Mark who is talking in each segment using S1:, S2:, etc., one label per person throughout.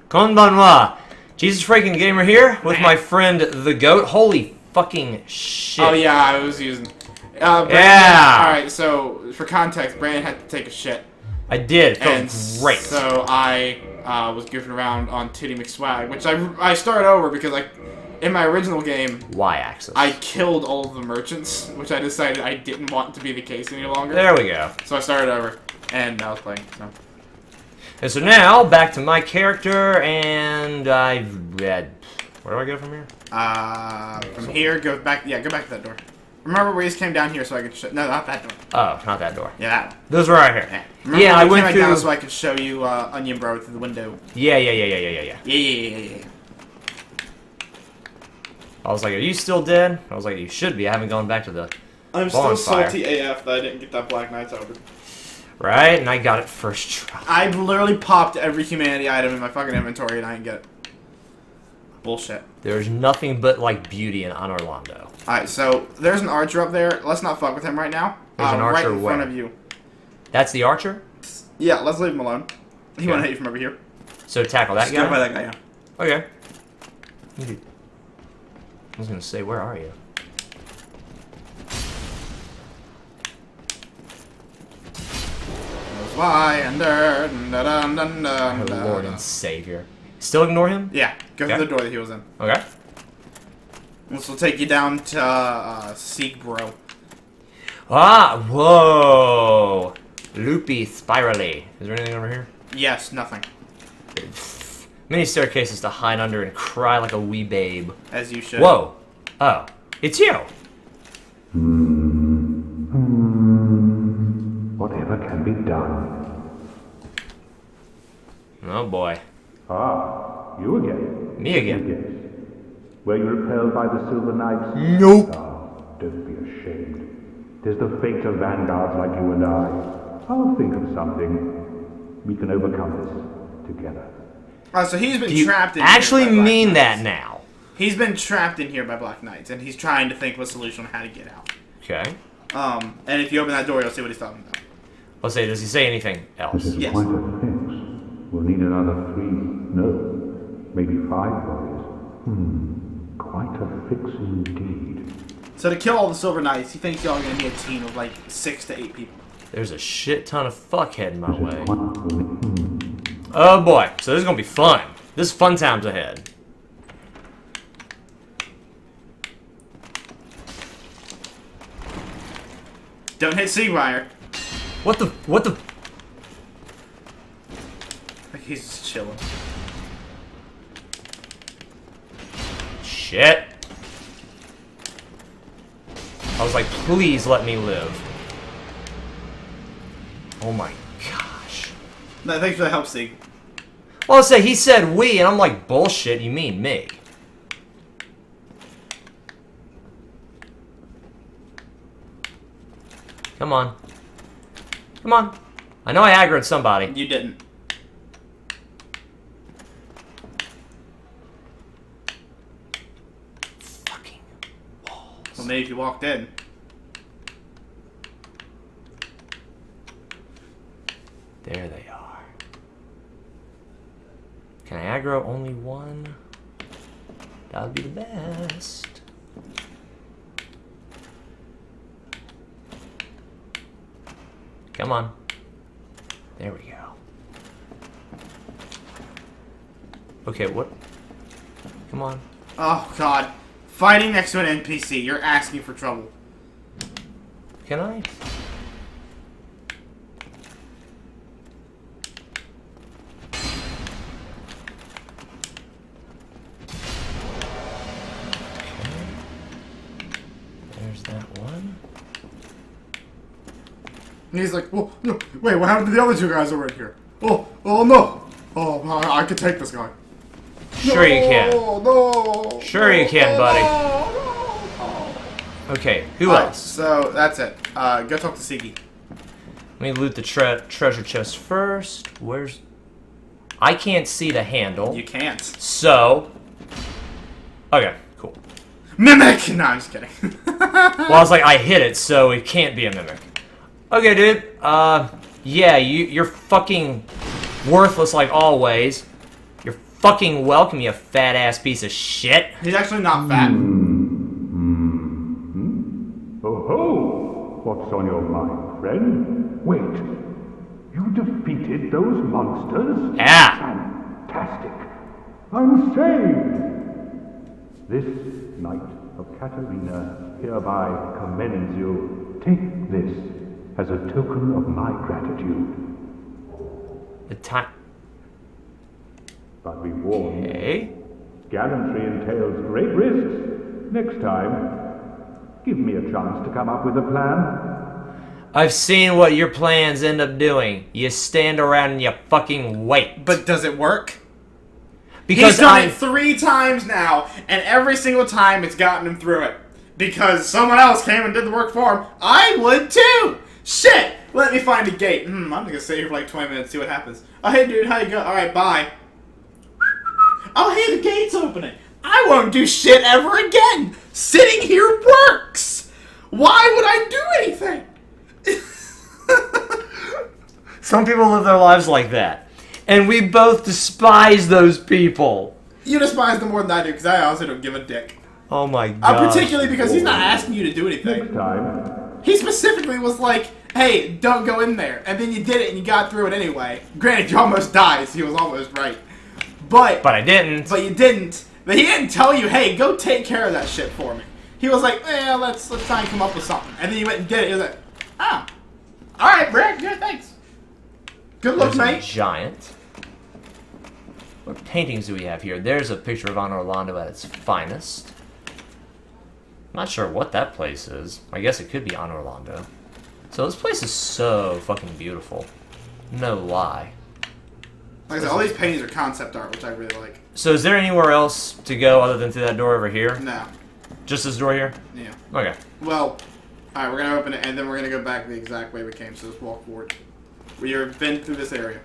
S1: Konbanwa. JesusFreakinGamer here with my friend the Goat. Holy fucking shit.
S2: Oh yeah, I was using... Brandon,
S1: yeah!
S2: Alright, so, for context, Brandon had to take a shit.
S1: I did. It felt great.
S2: So I was goofing around on Titty McSwag, which I started over because in my original game...
S1: Y-axis.
S2: I killed all of the merchants, which I decided I didn't want to be the case any longer.
S1: There we go.
S2: So I started over, and I was playing, so...
S1: And so now, back to my character, and I've read... Where do I go from here?
S2: From here, go back to that door. Remember, we just came down here so I could show... No, not that door.
S1: Oh, not that door.
S2: Yeah, that one.
S1: Those were right here.
S2: Yeah, remember
S1: yeah I
S2: we
S1: went
S2: came
S1: through...
S2: down so I could show you Onion Bro through the window.
S1: Yeah.
S2: Yeah.
S1: I was like, are you still dead? I was like, you should be. I haven't gone back to the
S2: I'm
S1: bonfire.
S2: still salty AF that I didn't get that Black Knight's open.
S1: Right? And I got it first try.
S2: I literally popped every humanity item in my fucking inventory and I didn't get it. Bullshit.
S1: There's nothing but, like, beauty in Orlando.
S2: Alright, so there's an archer up there. Let's not fuck with him right now.
S1: There's an archer
S2: right in front
S1: where?
S2: of you.
S1: That's the archer?
S2: Yeah, let's leave him alone. He
S1: Okay.
S2: won't hit you from over here.
S1: So tackle that
S2: Just
S1: guy?
S2: go by that guy, yeah.
S1: Okay. I was gonna say, where are you?
S2: Fly under.
S1: Oh, Lord and Savior. Still ignore him?
S2: Yeah, go
S1: Okay.
S2: through the door that he was in.
S1: Okay.
S2: This will take you down to Seek Bro.
S1: Ah, whoa. Loopy spirally. Is there anything over here?
S2: Yes, nothing.
S1: Many staircases to hide under and cry like a wee babe.
S2: As you should.
S1: Whoa. Oh. It's you.
S3: Whatever can be done.
S1: Oh boy.
S3: Ah, you again.
S1: Me again.
S3: Yes. Were you repelled by the Silver Knights?
S1: Nope.
S3: Ah, don't be ashamed. 'Tis the fate of vanguards like you and I. I'll think of something. We can overcome this together.
S2: So he's been
S1: Do you
S2: trapped in
S1: actually
S2: here by Black
S1: mean
S2: Knights.
S1: that now?
S2: He's been trapped in here by Black Knights, and he's trying to think of a solution on how to get out.
S1: Okay.
S2: And if you open that door, you'll see what he's talking about.
S1: Let's say, does he say anything else?
S3: This is
S2: Yes.
S3: quite a fix. We'll need another 3, no, maybe 5 bodies. Quite a fix indeed.
S2: So to kill all the Silver Knights, he thinks y'all are going to need a team of like 6 to 8 people.
S1: There's a shit ton of fuckhead in my
S3: This is
S1: way.
S3: quite
S1: Oh boy. So this is gonna be fun. This is fun times ahead.
S2: Don't hit Seabriar.
S1: What the?
S2: Like he's just chilling.
S1: Shit. I was like, please let me live. Oh my gosh.
S2: No, thanks for the help, Sig.
S1: Well, let's say he said we, and I'm like, bullshit, you mean me. Come on. Come on. I know I aggroed somebody.
S2: You didn't.
S1: Fucking walls.
S2: Well, maybe if you walked in.
S1: There they are. Can I aggro only one? That would be the best. Come on. There we go. Okay, what? Come on.
S2: Oh, God. Fighting next to an NPC. You're asking for trouble.
S1: Can I? There's that one.
S2: And he's like, oh, no, wait, what happened to the other 2 guys over here? Oh no. Oh, I could take this guy.
S1: Sure you can.
S2: No.
S1: Sure you can, buddy. Okay, who
S2: Alright,
S1: else?
S2: so that's it. Go talk to Siggy.
S1: Let me loot the treasure chest first. Where's... I can't see the handle.
S2: You can't.
S1: So... Okay, cool.
S2: Mimic! No, I'm just kidding.
S1: Well, I was like, I hit it, so it can't be a mimic. Okay, dude. Yeah, you're fucking Worthless like always. You're fucking welcome, you fat-ass piece of shit.
S2: He's actually not fat.
S3: Oh ho! What's on your mind, friend? Wait. You defeated those monsters?
S1: Yeah.
S3: Fantastic. I'm saved. This knight of Katarina hereby commends you. Take this as a token of my gratitude.
S1: The time.
S3: But be warned,
S1: Okay.
S3: gallantry entails great risks. Next time, give me a chance to come up with a plan.
S1: I've seen what your plans end up doing. You stand around and you fucking wait.
S2: But does it work?
S1: Because
S2: He's done it 3 times now, and every single time it's gotten him through it. Because someone else came and did the work for him. I would too! Shit! Let me find a gate. I'm gonna stay here for like 20 minutes, see what happens. Oh, hey dude, how you go? Alright, bye. Oh, hey, the gate's opening. I won't do shit ever again! Sitting here works! Why would I do anything?
S1: some people live their lives like that. And we both despise those people.
S2: You despise them more than I do, because I also don't give a dick.
S1: Oh my god.
S2: Particularly because he's not asking you to do
S3: Next
S2: anything.
S3: time,
S2: He specifically was like, hey, don't go in there. And then you did it and you got through it anyway. Granted, you almost died, so he was almost right. But
S1: But I didn't.
S2: you didn't. But he didn't tell you, hey, go take care of that shit for me. He was like, let's try and come up with something. And then you went and did it. He was like, oh. Alright, Brad, good, thanks. Good luck,
S1: There's a
S2: mate.
S1: giant. What paintings do we have here? There's a picture of Anne Orlando at its finest. Not sure what that place is. I guess it could be Anne Orlando. So this place is so fucking beautiful. No lie.
S2: Like I said, all these paintings are concept art, which I really like.
S1: So is there anywhere else to go other than through that door over here?
S2: No.
S1: Just this door here?
S2: Yeah.
S1: Okay.
S2: Well, alright, we're going to open it, and then we're going to go back the exact way we came, so let's walk forward. We've been through this area.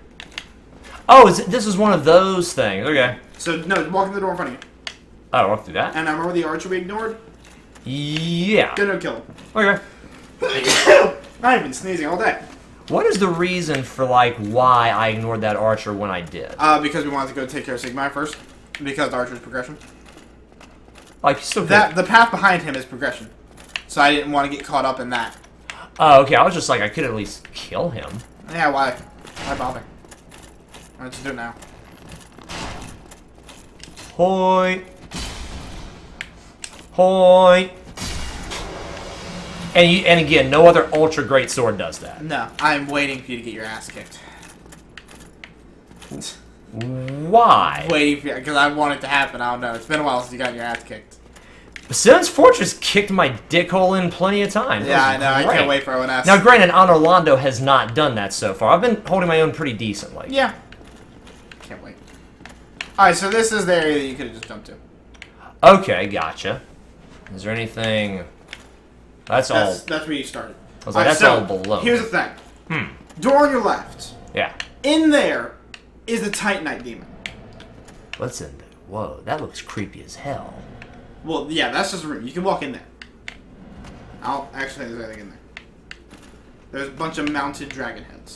S1: Oh, this is one of those things. Okay.
S2: So, no, walk in the door in front of you.
S1: Oh, walk through that?
S2: And I remember the archer we ignored?
S1: Yeah.
S2: Go no kill him.
S1: Okay.
S2: I've been sneezing all day.
S1: What is the reason for, like, why I ignored that archer when I did?
S2: Because we wanted to go take care of Sigmar first. Because the archer's progression.
S1: Like, so
S2: The path behind him is progression. So I didn't want to get caught up in that.
S1: Oh, okay. I was just like, I could at least kill him.
S2: Yeah, why? Why bother? I'll just do it now.
S1: Hoi. Hoi. And again, no other ultra great sword does that.
S2: No, I'm waiting for you to get your ass kicked.
S1: Why?
S2: Waiting for you, because I want it to happen. I don't know. It's been a while since you got your ass kicked.
S1: Sims Fortress kicked my dick hole in plenty of times.
S2: Yeah, I know. I
S1: Great.
S2: can't wait for an ass.
S1: Now, granted, Anne Orlando has not done that so far. I've been holding my own pretty decently.
S2: Yeah. Can't wait. Alright, so this is the area that you could have just jumped to.
S1: Okay, gotcha. Is there anything... That's all...
S2: That's where you started.
S1: I was like, that's all below.
S2: Here's the thing. Door on your left.
S1: Yeah.
S2: In there is the Titanite demon.
S1: What's in there? Whoa, that looks creepy as hell.
S2: Well, yeah, that's just a room. You can walk in there. I'll actually think there's anything in there. There's a bunch of mounted dragon heads.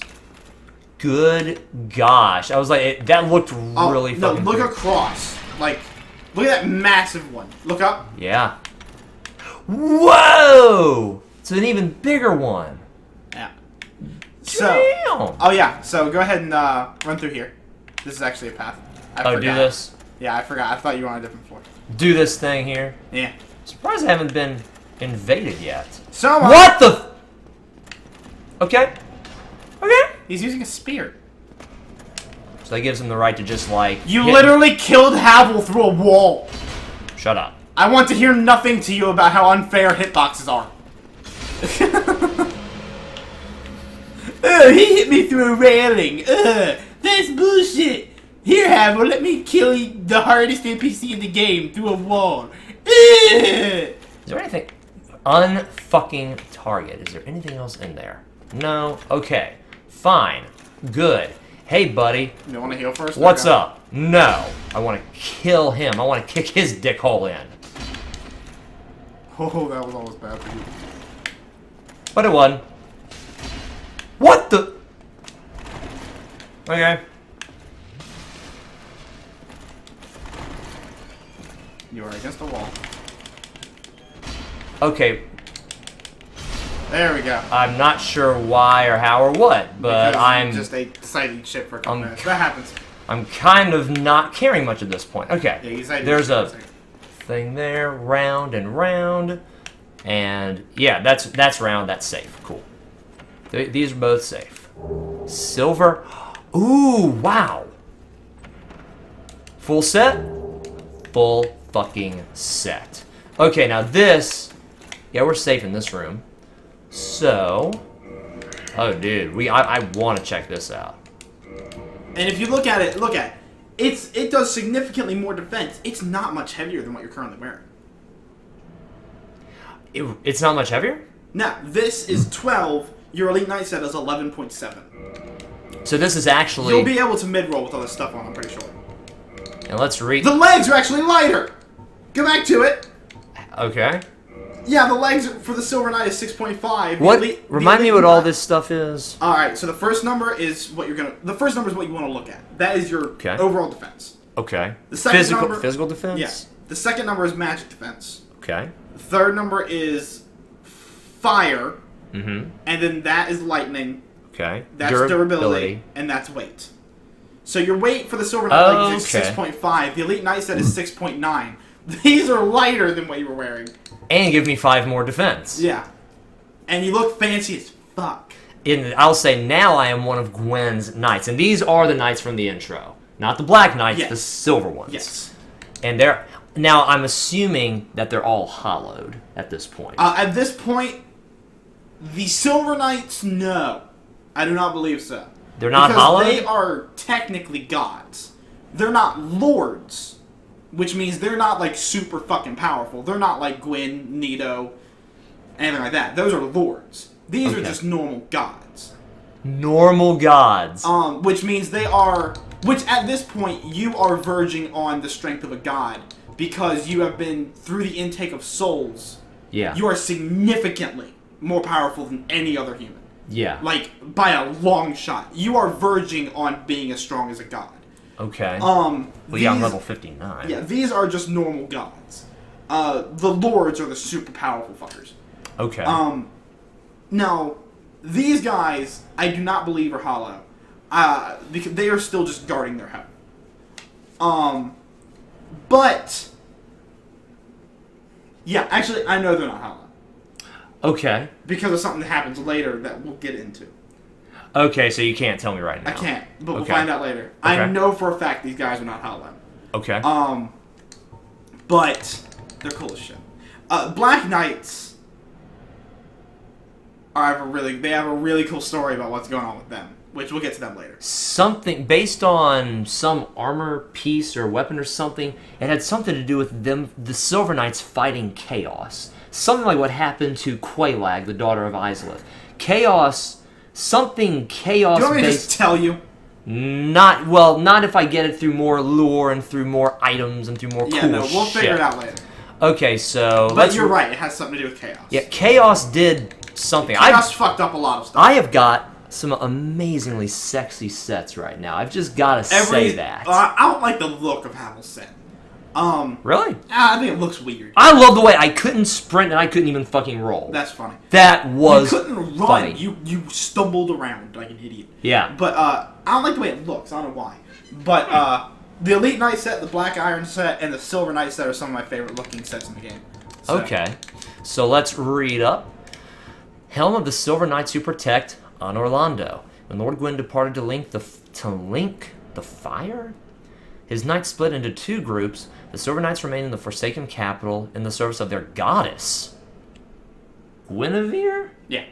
S1: Good gosh. I was like, that looked really
S2: no,
S1: fucking
S2: look
S1: creepy.
S2: across. Like, look at that massive one. Look up.
S1: Yeah. Whoa! It's an even bigger one.
S2: Yeah. So,
S1: Damn!
S2: oh yeah, so go ahead and run through here. This is actually a path. I
S1: Oh,
S2: forgot.
S1: do this?
S2: Yeah, I forgot. I thought you were on a different floor.
S1: Do this thing here.
S2: Yeah.
S1: Surprised I haven't been invaded yet.
S2: So
S1: What the... Okay. Okay.
S2: He's using a spear.
S1: So that gives him the right to just, like...
S2: You
S1: hit-
S2: literally killed Havel through a wall.
S1: Shut up.
S2: I want to hear nothing to you about how unfair hitboxes are. He hit me through a railing. That's bullshit. Here, Havel, let me kill the hardest NPC in the game through a wall.
S1: Is there anything... Unfucking target. Is there anything else in there? No? Okay. Fine. Good. Hey, buddy.
S2: You want to heal first?
S1: What's
S2: Okay.
S1: up? No. I want to kill him. I want to kick his dick hole in.
S2: Oh, that was almost bad for you.
S1: But it wasn't. What the... Okay.
S2: You are against the wall.
S1: Okay,
S2: There we go.
S1: I'm not sure why or how or what, but
S2: Because
S1: I'm
S2: you just ate citing shit for a couple
S1: I'm
S2: minutes. That happens.
S1: I'm kind of not caring much at this point. Okay,
S2: Yeah, you cited
S1: there's
S2: shit for
S1: a
S2: second.
S1: thing there, round and round, and yeah, that's round. That's safe. Cool. These are both safe. Silver. Ooh, wow. Full set. Full fucking set. Okay, now this. Yeah, we're safe in this room. So. Oh, dude, I want to check this out.
S2: And if you look at it, it does significantly more defense. It's not much heavier than what you're currently wearing.
S1: It's not much heavier?
S2: Now, this is 12. Your Elite Knight set is 11.7.
S1: So this is actually...
S2: You'll be able to mid-roll with all this stuff on, I'm pretty sure.
S1: And let's read...
S2: The legs are actually lighter! Go back to it.
S1: Okay.
S2: Yeah, the legs for the Silver Knight is 6.5.
S1: What? Remind me what all this stuff is.
S2: Alright, so the first number is what you're gonna... The first number is what you want to look at. That is your overall defense.
S1: Okay.
S2: The second number...
S1: Physical defense?
S2: Yeah. The second number is magic defense.
S1: Okay.
S2: The third number is fire.
S1: Mm-hmm.
S2: And then that is lightning.
S1: Okay.
S2: That's durability. And that's weight. So your weight for the Silver Knight legs is 6.5. The Elite Knight set is 6.9. These are lighter than what you were wearing.
S1: And give me 5 more defense.
S2: Yeah. And you look fancy as fuck.
S1: I'll say now I am one of Gwen's knights. And these are the knights from the intro. Not the black knights, the silver ones.
S2: Yes.
S1: And they're... Now, I'm assuming that they're all hollowed at this point.
S2: At this point, the Silver Knights, no. I do not believe so.
S1: They're not hollowed?
S2: They are technically gods. They're not lords, which means they're not, like, super fucking powerful. They're not like Gwen, Nito, anything like that. Those are lords. These are just normal gods.
S1: Normal gods.
S2: Which means they are... Which, at this point, you are verging on the strength of a god. Because you have been, through the intake of souls, you are significantly more powerful than any other human.
S1: Yeah.
S2: Like, by a long shot. You are verging on being as strong as a god.
S1: Okay.
S2: Well,
S1: yeah, I'm level 59.
S2: Yeah, these are just normal gods. The lords are the super powerful fuckers.
S1: Okay.
S2: Now, these guys, I do not believe are hollow. Because they are still just guarding their home. But... Yeah, actually, I know they're not hollow.
S1: Okay.
S2: Because of something that happens later that we'll get into.
S1: Okay, so you can't tell me right now.
S2: I can't, but we'll find out later.
S1: Okay.
S2: I know for a fact these guys are not hollow.
S1: Okay.
S2: But they're cool as shit. Black Knights have a really cool story about what's going on with them, which we'll get to them later.
S1: Something based on some armor piece or weapon or something. It had something to do with them, the Silver Knights fighting Chaos. Something like what happened to Quelaag, the daughter of Izalith. Chaos, something Chaos.
S2: Do you want me to just tell you?
S1: Not if I get it through more lore and through more items and through more cool shit.
S2: Yeah, no, we'll figure it out later.
S1: Okay, so
S2: but you're right. It has something to do with Chaos.
S1: Yeah, Chaos did something.
S2: Chaos fucked up a lot of stuff.
S1: I have got some amazingly sexy sets right now. I've just got to say that.
S2: I don't like the look of Havel's set.
S1: Really?
S2: I think it looks weird.
S1: I love the way I couldn't sprint and I couldn't even fucking roll.
S2: That's funny.
S1: That was
S2: You couldn't run.
S1: funny.
S2: You stumbled around like an idiot.
S1: Yeah.
S2: But I don't like the way it looks. I don't know why. But the Elite Knight set, the Black Iron set, and the Silver Knight set are some of my favorite looking sets in the game. So. Okay.
S1: So let's read up. Helm of the Silver Knights who protect on Orlando. When Lord Gwyn departed to link the fire, his knights split into 2 groups. The Silver Knights remained in the Forsaken capital in the service of their goddess, Guinevere.
S2: Yeah.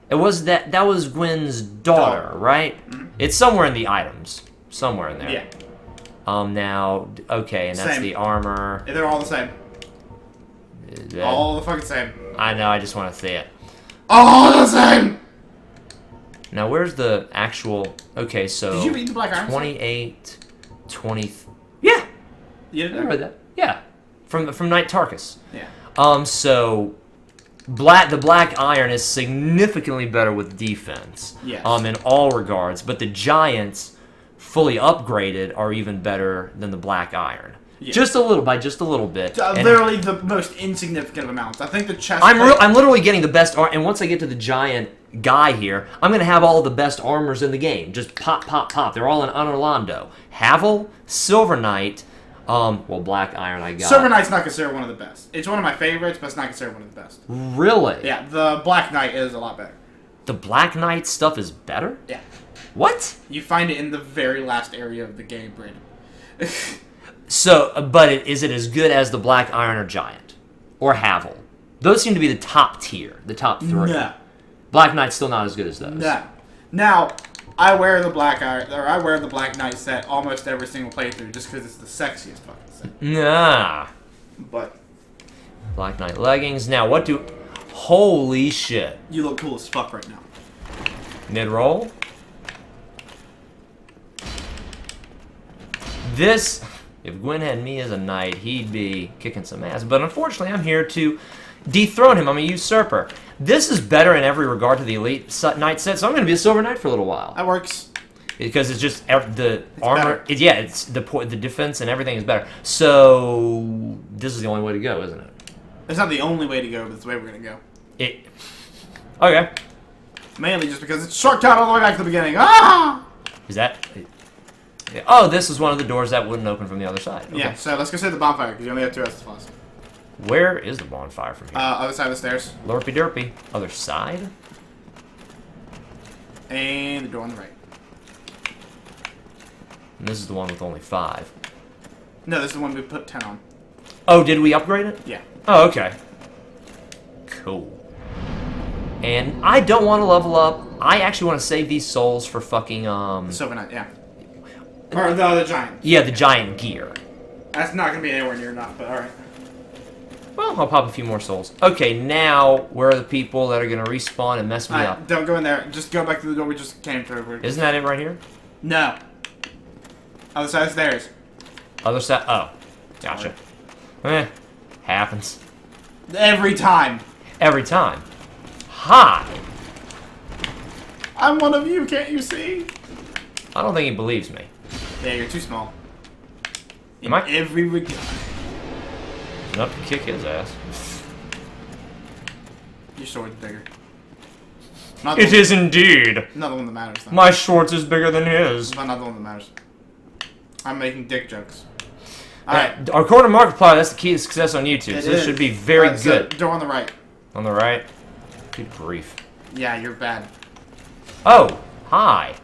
S1: It was that was Gwyn's daughter, right? Mm-hmm. It's somewhere in the items, somewhere in there.
S2: Yeah.
S1: Now, okay, and that's the armor.
S2: They're all the same. All the fucking same.
S1: I know. I just want to see it.
S2: All the same.
S1: Now, where's the actual... Okay, so...
S2: Did you read the Black Iron?
S1: 28, 20... Yeah!
S2: You did?
S1: I read that. Yeah. From Knight Tarkus.
S2: Yeah.
S1: So... The Black Iron is significantly better with defense.
S2: Yes.
S1: In all regards. But the Giants, fully upgraded, are even better than the Black Iron.
S2: Yeah.
S1: Just a little, by just a little bit. And
S2: Literally the most insignificant of amounts. I think the chest...
S1: I'm literally getting the best and once I get to the giant guy here, I'm going to have all the best armors in the game. Just pop, pop, pop. They're all in Orlando. Havel, Silver Knight, well, Black Iron I got.
S2: Silver Knight's not considered one of the best. It's one of my favorites, but it's not considered one of the best.
S1: Really?
S2: Yeah, the Black Knight is a lot better.
S1: The Black Knight stuff is better?
S2: Yeah.
S1: What?
S2: You find it in the very last area of the game, Brandon.
S1: So, but is it as good as the Black Iron or Giant? Or Havel? Those seem to be the top tier, the top 3.
S2: No.
S1: Black Knight's still not as good as those.
S2: No. Now, I wear the Black Iron, or I wear the Black Knight set almost every single playthrough just because it's the sexiest fucking set.
S1: Nah.
S2: But
S1: Black Knight leggings. Now, what do... Holy shit.
S2: you look cool as fuck right now.
S1: Mid-roll. This... If Gwyn had me as a knight, he'd be kicking some ass. But unfortunately, I'm here to dethrone him. I'm a usurper. This is better in every regard to the Elite Knight set, so I'm going to be a Silver Knight for a little while.
S2: That works.
S1: Because it's just the armor.
S2: better.
S1: It's the defense and everything is better. So this is the only way to go, isn't it?
S2: It's not the only way to go, but it's the way we're going to go.
S1: Okay.
S2: Mainly just because it's shortcut all the way back to the beginning. Ah!
S1: Is that... Oh, this is one of the doors that wouldn't open from the other side. Okay.
S2: Yeah, so let's go say the bonfire, because you only have 2 S's spots.
S1: Where is the bonfire from here?
S2: Other side of the stairs.
S1: Lurpy derpy. Other side?
S2: And the door on the right.
S1: And this is the one with only 5.
S2: No, this is the one we put 10 on.
S1: Oh, did we upgrade it?
S2: Yeah.
S1: Oh, okay. Cool. And I don't want to level up. I actually want to save these souls for fucking,
S2: Silver Knight, yeah. Or the giant.
S1: Yeah, the giant gear.
S2: That's not going to be anywhere near enough, but alright.
S1: Well, I'll pop a few more souls. Okay, now, where are the people that are going to respawn and mess me up?
S2: Don't go in there. Just go back to the door we just came through.
S1: Isn't that it right here?
S2: No. Other side of the stairs.
S1: Other side? Oh. Gotcha. Happens.
S2: Every time.
S1: Every time. Hi!
S2: I'm one of you, can't you see?
S1: I don't think he believes me.
S2: Yeah, you're too small.
S1: Am I?
S2: Every regard.
S1: Enough to kick his ass.
S2: Your sword's bigger.
S1: It is indeed.
S2: Not the one that matters, though.
S1: My shorts is bigger than his.
S2: But not the one that matters. I'm making dick jokes.
S1: Alright. Our quarter Markiplier, that's the key to success on YouTube. So this should be very good.
S2: So, door on the right.
S1: On the right? Good grief.
S2: Yeah, you're bad.
S1: Oh, hi.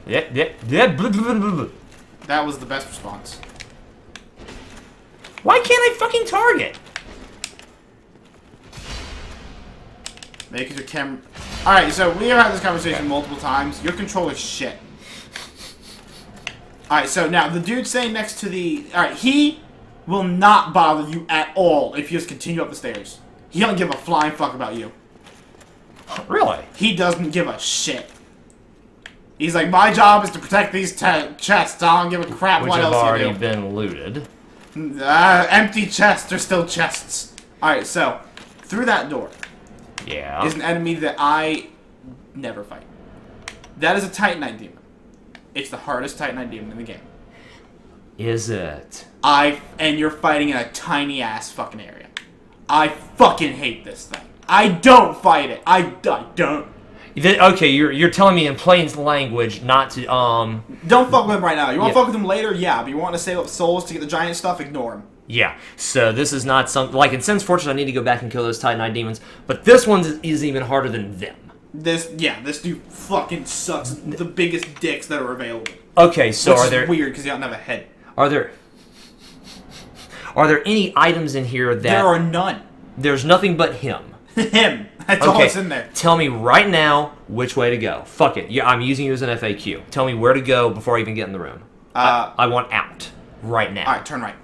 S1: Yeah. Blah, blah, blah, blah.
S2: That was the best response.
S1: Why can't I fucking target?
S2: Maybe because your camera... Alright, so we have had this conversation multiple times. Your controller's shit. Alright, so now, the dude saying next to the... Alright, he will not bother you at all if you just continue up the stairs. He don't give a flying fuck about you.
S1: Really?
S2: He doesn't give a shit. He's like, my job is to protect these chests. I don't give a crap
S1: Which
S2: what
S1: have
S2: else
S1: already
S2: you do.
S1: been looted.
S2: Empty chests are still chests. Alright, so, through that door
S1: Yeah.
S2: is an enemy that I never fight. That is a Titanite demon. It's the hardest Titanite demon in the game.
S1: Is it?
S2: And you're fighting in a tiny ass fucking area. I fucking hate this thing. I don't fight it. I don't.
S1: Okay, you're telling me in plain language not to,
S2: Don't fuck with him right now. You want to
S1: Yeah.
S2: fuck with him later? Yeah. But you want to save up souls to get the giant stuff? Ignore him.
S1: Yeah, so this is not something... Like, in Sin's Fortune, I need to go back and kill those Titanite demons, but this one is even harder than them.
S2: This dude fucking sucks. The biggest dicks that are available.
S1: Okay, so
S2: Which
S1: are
S2: is
S1: there...
S2: weird because he doesn't have a head.
S1: Are there any items in here that...
S2: There are none.
S1: There's nothing but him.
S2: Him. That's all that's in there.
S1: Tell me right now which way to go. Fuck it. Yeah, I'm using you as an FAQ. Tell me where to go before I even get in the room. I want out. Right now.
S2: Alright, turn right.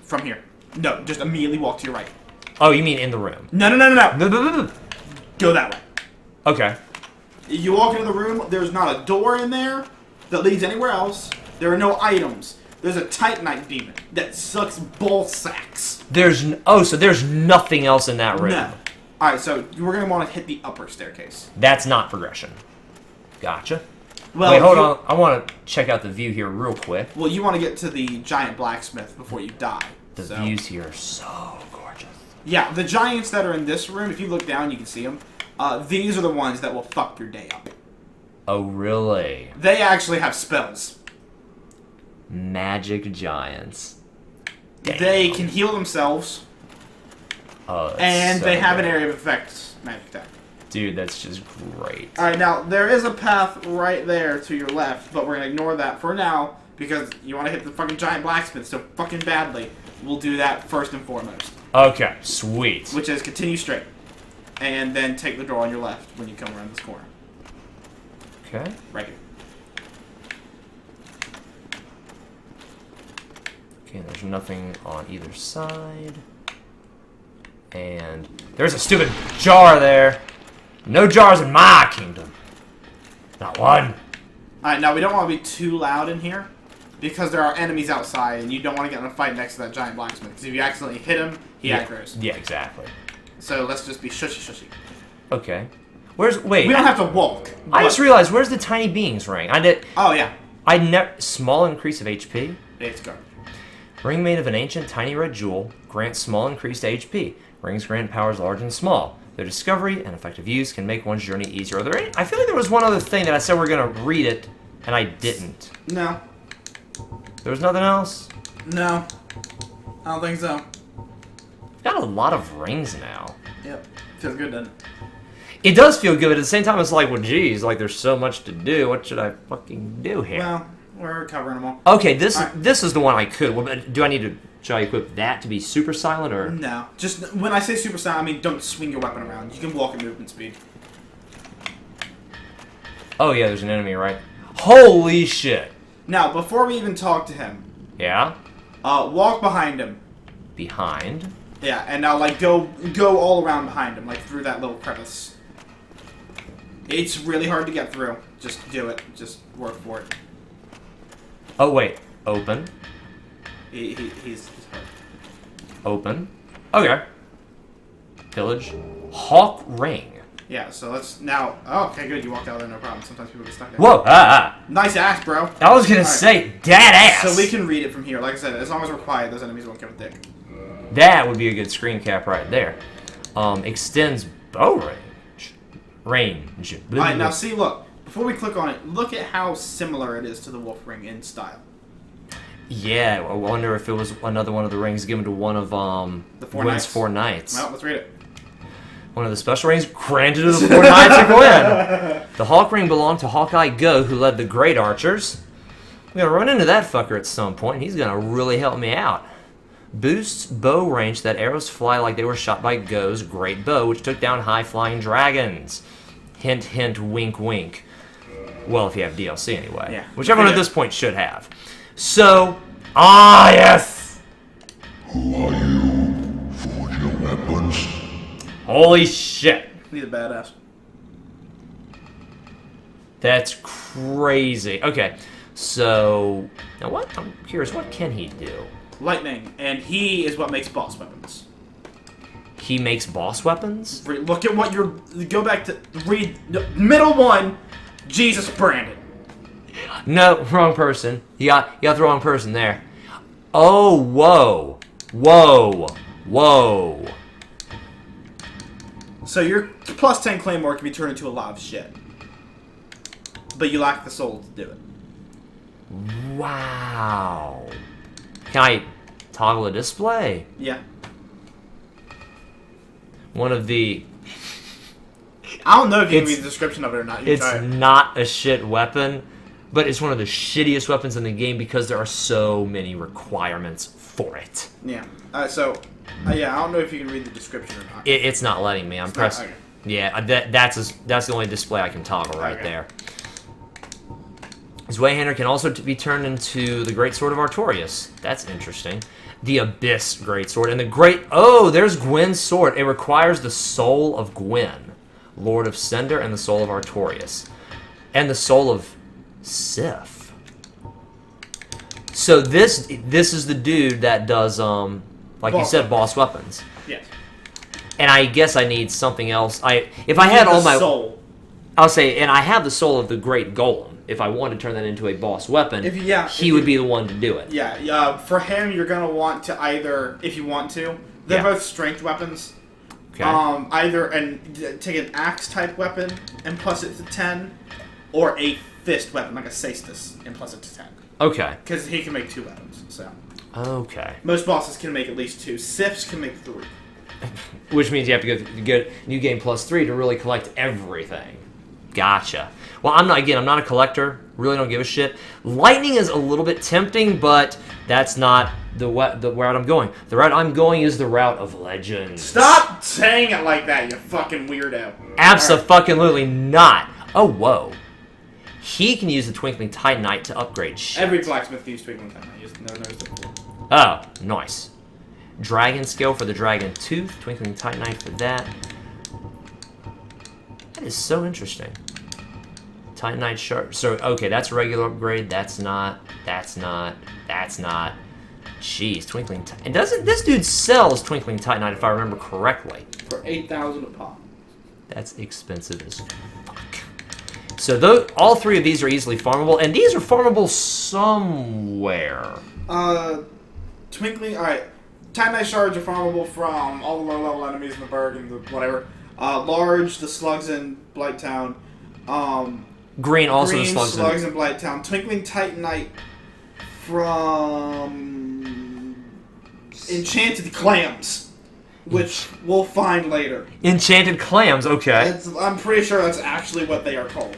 S2: From here. No, just immediately walk to your right.
S1: Oh, you mean in the room?
S2: No. Go that way.
S1: Okay.
S2: You walk into the room, there's not a door in there that leads anywhere else. There are no items. There's a Titanite demon that sucks ball sacks.
S1: So there's nothing else in that room.
S2: No. Alright, so we're going to want to hit the upper staircase.
S1: That's not progression. Gotcha.
S2: Well,
S1: wait, hold on. I want to check out the view here real quick.
S2: Well, you want to get to the giant blacksmith before you die.
S1: The views here are so gorgeous.
S2: Yeah, the giants that are in this room, if you look down, you can see them. These are the ones that will fuck your day up.
S1: Oh, really?
S2: They actually have spells.
S1: Magic giants. Damn.
S2: They can heal themselves.
S1: Oh,
S2: and
S1: so
S2: they have
S1: good.
S2: an area of effects magic attack.
S1: Dude, that's just great.
S2: Alright, now, there is a path right there to your left, but we're going to ignore that for now, because you want to hit the fucking giant blacksmith so fucking badly. We'll do that first and foremost.
S1: Okay, sweet.
S2: Which is continue straight. And then take the door on your left when you come around this corner.
S1: Okay.
S2: Right here.
S1: Okay, there's nothing on either side. And there's a stupid jar there. No jars in my kingdom. Not one.
S2: Alright, now we don't want to be too loud in here, because there are enemies outside, and you don't want to get in a fight next to that giant blacksmith, because if you accidentally hit him, he aggroes.
S1: Yeah, exactly.
S2: So let's just be shushy shushy.
S1: Okay. Wait.
S2: We don't have to walk.
S1: I just realized, where's the tiny beings ring?
S2: Oh, yeah.
S1: Small increase of HP.
S2: It's garbage.
S1: Ring made of an ancient tiny red jewel grants small increased HP. Rings grant powers large and small. Their discovery and effective use can make one's journey easier. I feel like there was one other thing that I said we're gonna read it, and I didn't.
S2: No.
S1: There was nothing else?
S2: No. I don't think so.
S1: Got a lot of rings now.
S2: Yep. Feels good, doesn't it?
S1: It does feel good, but at the same time, it's like, well, geez, like there's so much to do. What should I fucking do here?
S2: Well, we're covering them all.
S1: Okay, this
S2: Alright.
S1: this is the one I could. Well, do I need to? Should I equip that to be super silent or?
S2: No. Just, when I say super sound, I mean don't swing your weapon around. You can walk at movement speed.
S1: Oh yeah, there's an enemy, right? Holy shit!
S2: Now, before we even talk to him,
S1: Yeah.
S2: walk behind him.
S1: Behind.
S2: Yeah, and now, like, go all around behind him, like, through that little crevice. It's really hard to get through. Just do it. Just work for it.
S1: Oh wait, open.
S2: He's hurt.
S1: Open. Okay. Pillage. Hawk ring.
S2: Yeah, so let's now... Oh, okay, good. You walked out there, no problem. Sometimes people get stuck there.
S1: Whoa!
S2: Nice ass, bro.
S1: I was gonna say, dad ass.
S2: So we can read it from here. Like I said, as long as we're quiet, those enemies won't come thick.
S1: That would be a good screen cap right there. Extends bow range.
S2: Alright, now see, look. Before we click on it, look at how similar it is to the wolf ring in style.
S1: Yeah, I wonder if it was another one of the rings given to one of
S2: The four
S1: Gwen's
S2: knights.
S1: 4 knights.
S2: Well, let's read it.
S1: One of the special rings granted to the 4 knights of Gwen. The Hawk ring belonged to Hawkeye Go, who led the Great Archers. I'm gonna run into that fucker at some point. He's gonna really help me out. Boosts bow range that arrows fly like they were shot by Go's great bow, which took down high-flying dragons. Hint, hint, wink, wink. Well, if you have DLC anyway.
S2: Yeah.
S1: Which everyone at this point should have. So, yes!
S4: Who are you? Forge your weapons.
S1: Holy shit.
S2: He's a badass.
S1: That's crazy. Okay, so, now what? I'm curious, what can he do?
S2: Lightning, and he is what makes boss weapons.
S1: He makes boss weapons?
S2: Look at what you're... Go back to... Read... the middle one, Jesus Brandon.
S1: No, wrong person. You got the wrong person there. Oh, whoa. Whoa. Whoa.
S2: So your plus 10 claymore can be turned into a lot of shit. But you lack the soul to do it.
S1: Wow. Can I toggle a display?
S2: Yeah.
S1: One of the...
S2: I don't know if you can
S1: It's-
S2: read the description of it or not. You
S1: It's
S2: try it.
S1: not a shit weapon, but it's one of the shittiest weapons in the game because there are so many requirements for it.
S2: Yeah. Yeah, I don't know if you can read the description or not.
S1: It's not letting me. I'm
S2: It's not-
S1: pressing.
S2: okay.
S1: Yeah, that's the only display I can toggle right
S2: Okay.
S1: there. His Wayhander can also be turned into the Great Sword of Artorias. That's interesting. The Abyss Great Sword and the Great... Oh, there's Gwen's sword. It requires the soul of Gwen, Lord of Cinder, and the soul of Artorias. And the soul of Sif. So this is the dude that does, like you
S2: Boss
S1: said, boss weapons.
S2: Yes.
S1: And I guess I need something else. If I had all my...
S2: soul.
S1: I'll say, and I have the soul of the Great Golem. if I wanted to turn that into a boss weapon, he would be the one to do it.
S2: Yeah, for him, you're gonna want to either, if you want to, they're both strength weapons.
S1: Okay.
S2: Either take an axe type weapon and plus it to 10, or a fist weapon like a cestus and plus it to 10.
S1: Okay.
S2: Because he can make 2 weapons. So.
S1: Okay.
S2: Most bosses can make at least 2. Sifs can make 3.
S1: Which means you have to get New Game +3 to really collect everything. Gotcha. Well, I'm not a collector. Really don't give a shit. Lightning is a little bit tempting, but that's not the route I'm going. The route I'm going is the route of legends.
S2: Stop saying it like that, you fucking weirdo.
S1: Abso-fucking-lutely not. Oh, whoa. He can use the Twinkling Titanite to upgrade shit.
S2: Every blacksmith can use Twinkling Titanite. Just never noticed it before.
S1: Oh, nice. Dragon Scale for the Dragon Tooth. Twinkling Titanite for that. That is so interesting. Titanite Shard. So, okay, that's a regular upgrade. That's not. Jeez, Twinkling Titanite. This dude sells Twinkling Titanite, if I remember correctly.
S2: For 8,000 a pop.
S1: That's expensive as fuck. So, all 3 of these are easily farmable, and these are farmable somewhere.
S2: Twinkling. Alright. Titanite shards are farmable from all the low-level enemies in the burg and the whatever. Large, the slugs in Blighttown.
S1: Green, also
S2: green
S1: the
S2: slugs in Blighttown. Twinkling Titanite from Enchanted Clams, which we'll find later.
S1: Enchanted Clams, okay.
S2: I'm pretty sure that's actually what they are called.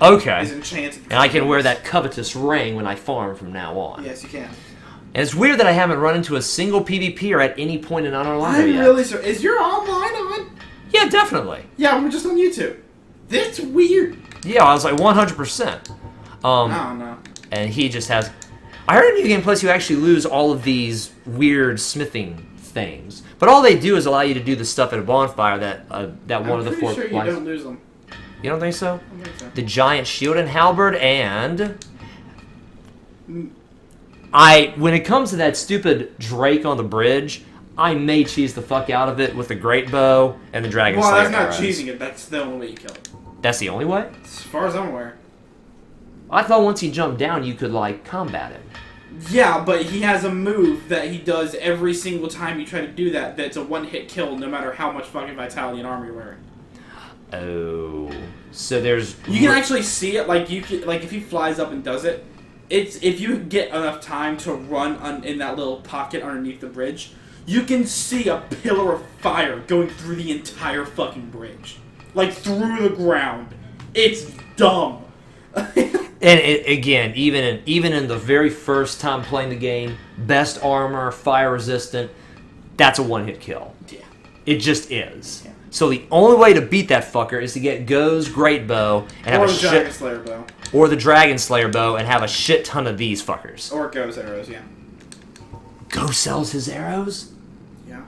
S1: Okay.
S2: Is Enchanted Clams.
S1: And I can wear that covetous ring when I farm from now on.
S2: Yes, you can.
S1: And it's weird that I haven't run into a single PvPer at any point in Honor Orlando
S2: I'm
S1: yet.
S2: really sorry. Is your online on?
S1: Yeah, definitely.
S2: Yeah, we're just on YouTube. That's weird.
S1: Yeah, I was like 100%.
S2: I don't know.
S1: And he just has... I heard in New Game Plus you actually lose all of these weird smithing things. But all they do is allow you to do the stuff at a bonfire that one of the 4...
S2: I'm pretty sure you don't lose them.
S1: You don't think so?
S2: I don't think so.
S1: The giant shield and halberd and... When it comes to that stupid Drake on the bridge, I may cheese the fuck out of it with the great bow and the dragon slayer
S2: Well, that's not
S1: arrows.
S2: cheesing it. That's the only way you kill it.
S1: That's the only way?
S2: As far as I'm aware.
S1: I thought once he jumped down, you could, like, combat him.
S2: Yeah, but he has a move that he does every single time you try to do that. That's a one-hit kill, no matter how much fucking vitality and armor you're wearing.
S1: Oh, so there's...
S2: You can actually see it. Like if he flies up and does it, it's if you get enough time to run in that little pocket underneath the bridge, you can see a pillar of fire going through the entire fucking bridge, like through the ground. It's dumb.
S1: And again, even in the very first time playing the game, best armor, fire resistant, that's a one-hit kill.
S2: Yeah.
S1: It just is.
S2: Yeah.
S1: So the only way to beat that fucker is to get Go's great bow and have
S2: Or
S1: a
S2: the
S1: shit,
S2: Dragon Slayer bow.
S1: or the Dragon Slayer bow and have a shit ton of these fuckers.
S2: Or Go's arrows, yeah.
S1: Go sells his arrows?
S2: Yeah.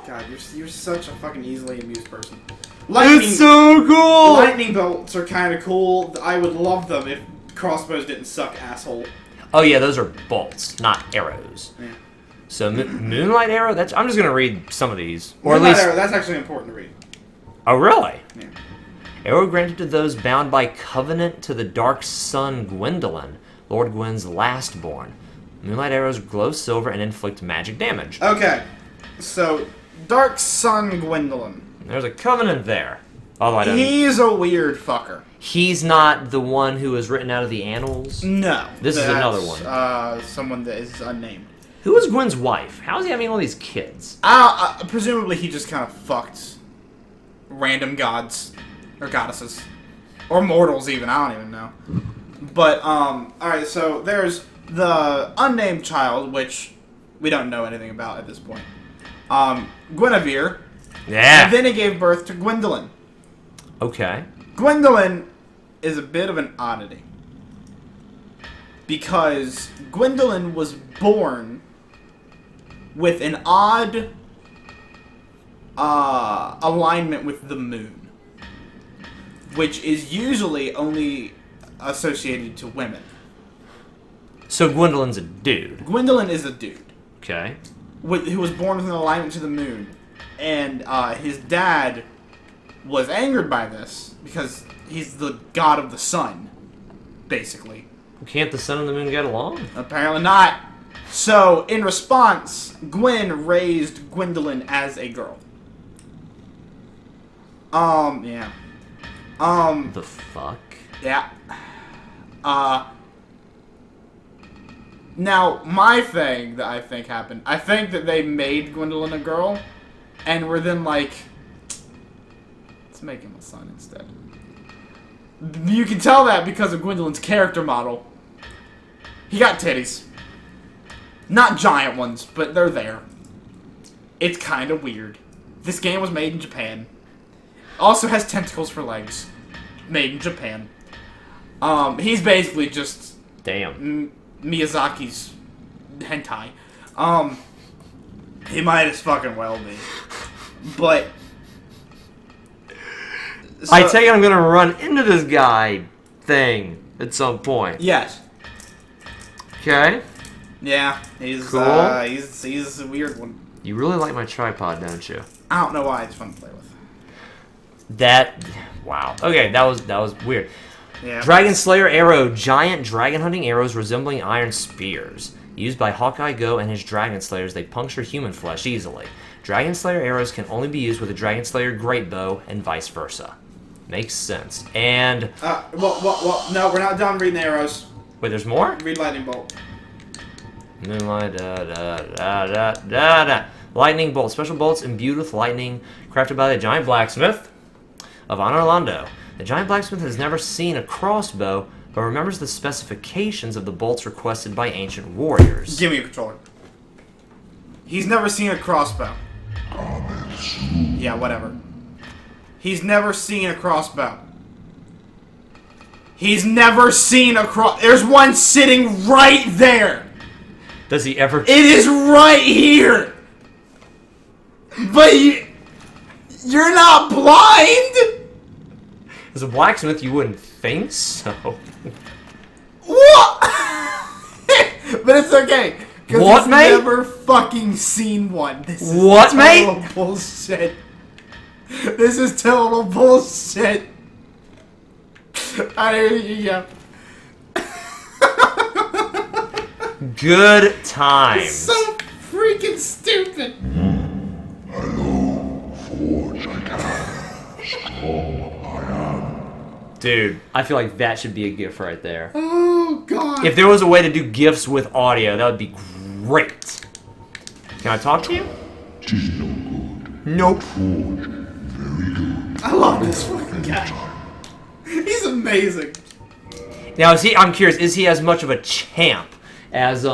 S2: God, you're such a fucking easily amused person.
S1: It's so cool!
S2: Lightning bolts are kind of cool. I would love them if crossbows didn't suck, asshole.
S1: Oh yeah, those are bolts, not arrows.
S2: Yeah.
S1: So Moonlight Arrow. I'm just gonna read some of these, or
S2: Moonlight
S1: at least.
S2: arrow, that's actually important to read.
S1: Oh really?
S2: Yeah.
S1: Arrow granted to those bound by covenant to the dark sun Gwendolyn, Lord Gwyn's lastborn. Moonlight arrows glow silver and inflict magic damage.
S2: Okay, so Dark Sun Gwendolyn.
S1: There's a covenant there. Although I don't.
S2: He's a weird fucker.
S1: He's not the one who was written out of the annals.
S2: No.
S1: This is another one.
S2: Someone that is unnamed.
S1: Who was Gwen's wife? How is he having all these kids?
S2: Presumably he just kind of fucked random gods. Or goddesses. Or mortals even, I don't even know. But, alright, so there's the unnamed child, which we don't know anything about at this point. Guinevere.
S1: Yeah.
S2: And then he gave birth to Gwendolyn.
S1: Okay.
S2: Gwendolyn is a bit of an oddity. Because Gwendolyn was born with an odd alignment with the moon, which is usually only associated to women.
S1: So Gwendolyn's a dude.
S2: Gwendolyn is a dude.
S1: Okay.
S2: Who was born with an alignment to the moon. And his dad was angered by this because he's the god of the sun, basically.
S1: Can't the sun and the moon get along?
S2: Apparently not. So, in response, Gwen raised Gwendolyn as a girl. Yeah.
S1: The fuck?
S2: Yeah. Now, my thing that I think happened, I think that they made Gwendolyn a girl, and were then like, let's make him a son instead. You can tell that because of Gwendolyn's character model. He got titties. Not giant ones, but they're there. It's kind of weird. This game was made in Japan. Also has tentacles for legs. Made in Japan. He's basically just...
S1: Damn.
S2: Miyazaki's hentai. He might as fucking well be. But... So,
S1: I take it I'm gonna run into this guy thing at some point.
S2: Yes.
S1: Okay.
S2: Yeah, he's
S1: Cool.
S2: He's a weird one.
S1: You really like my tripod, don't you?
S2: I don't know why it's fun to play with.
S1: That... Wow. Okay, that was weird.
S2: Yeah.
S1: Dragon Slayer arrow. Giant dragon hunting arrows resembling iron spears. Used by Hawkeye Go and his Dragon Slayers, they puncture human flesh easily. Dragon Slayer arrows can only be used with a Dragon Slayer great bow and vice versa. Makes sense. And...
S2: Well, no, we're not done reading the arrows.
S1: Wait, there's more?
S2: Read Lightning Bolt.
S1: Moonlight, da. Lightning bolt. Special bolts imbued with lightning, crafted by the giant blacksmith of Honor Orlando. The giant blacksmith has never seen a crossbow, but remembers the specifications of the bolts requested by ancient warriors.
S2: Give me a controller. He's never seen a crossbow. Yeah, whatever. He's never seen a crossbow. He's never seen a There's one sitting right there.
S1: Does he ever...
S2: It is right here. But you're not blind?
S1: As a blacksmith, you wouldn't think so.
S2: What? But it's okay.
S1: What,
S2: he's
S1: mate?
S2: Never fucking seen one. This is
S1: What,
S2: total
S1: mate?
S2: bullshit. This is total bullshit. Alright, here you go.
S1: Good times.
S2: So freaking stupid.
S4: Hello, Forge I can. Strong I am.
S1: Dude, I feel like that should be a GIF right there.
S2: Oh god.
S1: If there was a way to do GIFs with audio, that would be great. Can I talk to you?
S4: Tis no good.
S1: Nope.
S4: Forge, very good.
S2: I love this fucking guy. He's amazing.
S1: Now, I'm curious, is he as much of a champ as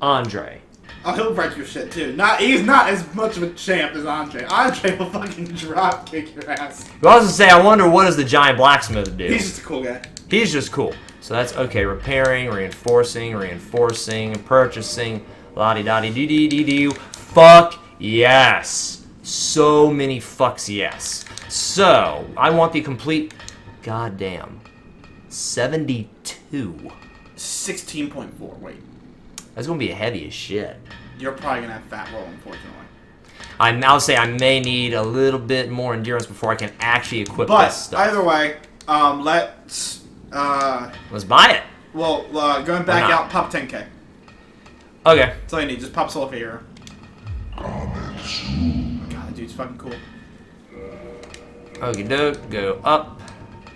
S1: Andre?
S2: Oh, he'll wreck your shit too. He's not as much of a champ as Andre. Andre will fucking drop kick your ass.
S1: I was gonna say, I wonder what does the giant blacksmith do?
S2: He's just a cool guy.
S1: He's just cool. So that's okay. Repairing, reinforcing, purchasing, la-di-da-di-dee-dee-dee-dee. Fuck yes. So many fucks yes. So, I want the complete goddamn 72.
S2: 16.4, wait.
S1: That's gonna be heavy as shit.
S2: You're probably gonna have fat roll, unfortunately.
S1: I'll say I may need a little bit more endurance before I can actually equip
S2: But,
S1: this stuff.
S2: either way, let's
S1: buy it.
S2: well, going back
S1: not.
S2: out, pop 10k.
S1: Okay.
S2: That's all you need, just pop Soul Hero.
S4: Coming soon.
S2: God, that dude's fucking cool.
S1: Okie doke, go up.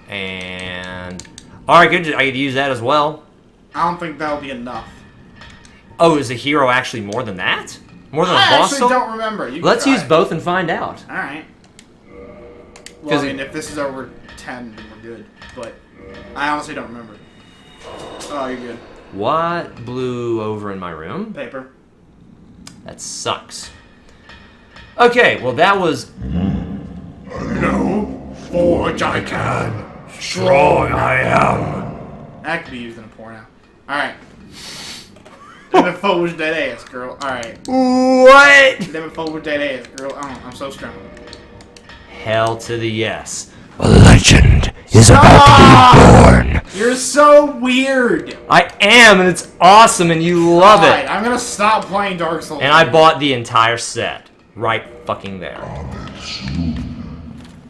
S1: And... Alright, good. I could use that as well.
S2: I don't think that'll be enough.
S1: Oh, is a hero actually more than that? More than a
S2: I
S1: boss
S2: actually
S1: soul?
S2: don't remember. You can
S1: Let's
S2: try
S1: use
S2: it.
S1: both and find out.
S2: Alright. Well,
S1: 'Cause
S2: I mean, if this is over 10, then we're good. But I honestly don't remember. Oh, you're good.
S1: What blew over in my room?
S2: Paper.
S1: That sucks. Okay, well that was...
S4: Hello, Forge I can. Strong I am.
S2: That could be used in a porno. Alright. Never forward that ass, girl. Alright.
S1: What?
S2: Never forward that ass, girl. Oh, I'm so strong.
S1: Hell to the yes.
S4: A legend is about to be born.
S2: You're so weird.
S1: I am, and it's awesome, and you love
S2: Alright,
S1: it.
S2: I'm gonna stop playing Dark Souls.
S1: And I bought the entire set. Right fucking there.